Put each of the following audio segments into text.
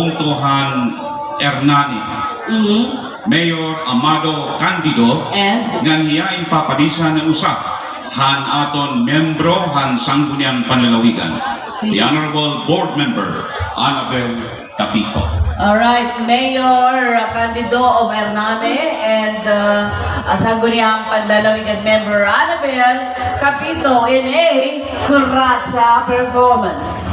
pungtuhan Hernani. Mayor Amado Candido And ngan hiyain papadisan ng usap han aton membro han sangguniang panlalawigan. The Honorable Board Member Annabel Capito. alright, Mayor Candido of Hernane and Sangguniang Panlalawigan member Annabel Capito in a Kuratsa performance.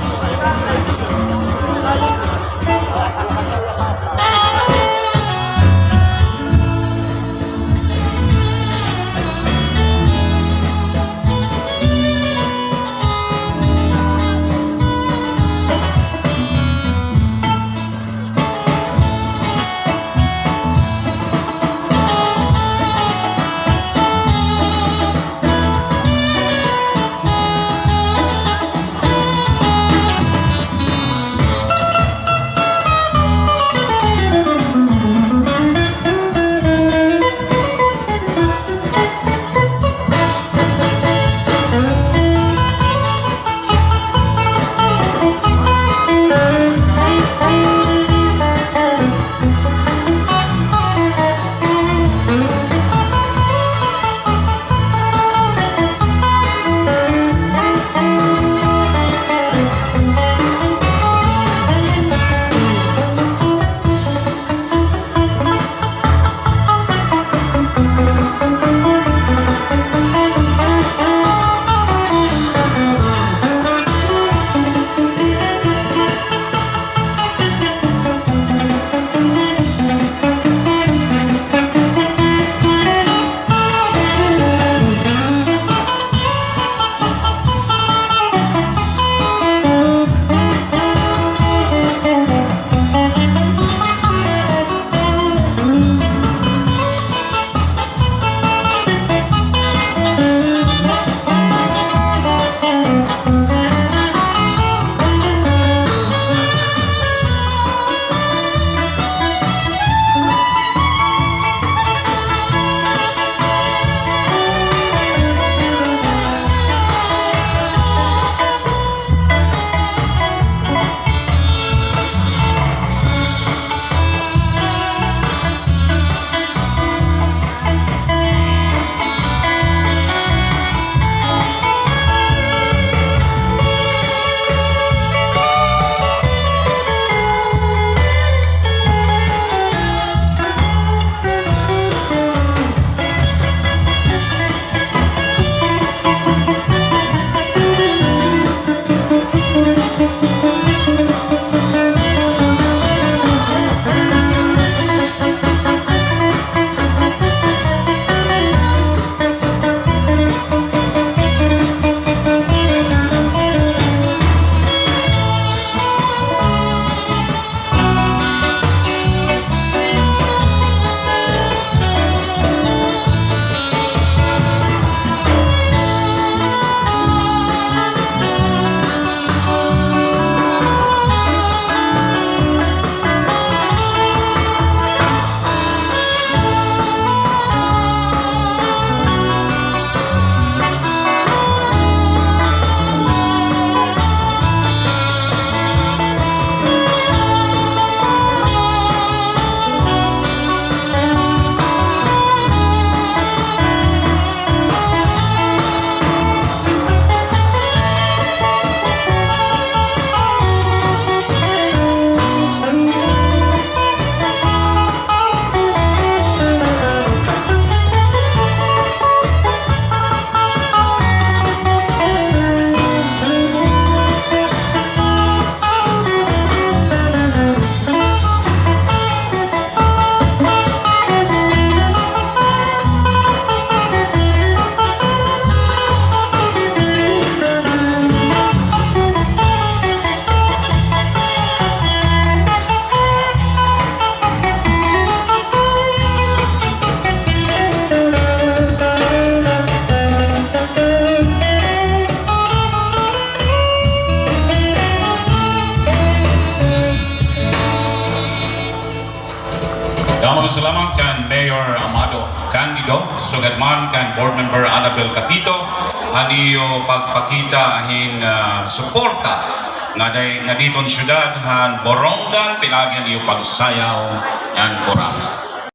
Salamat kan Mayor Amado Candido, sugatman kan Board Member Annabel Capito, aniyo pagpakita ahin suporta nga ditong syudad han Borongan, pinagyan iyo pagsayaw, yan, Kurat.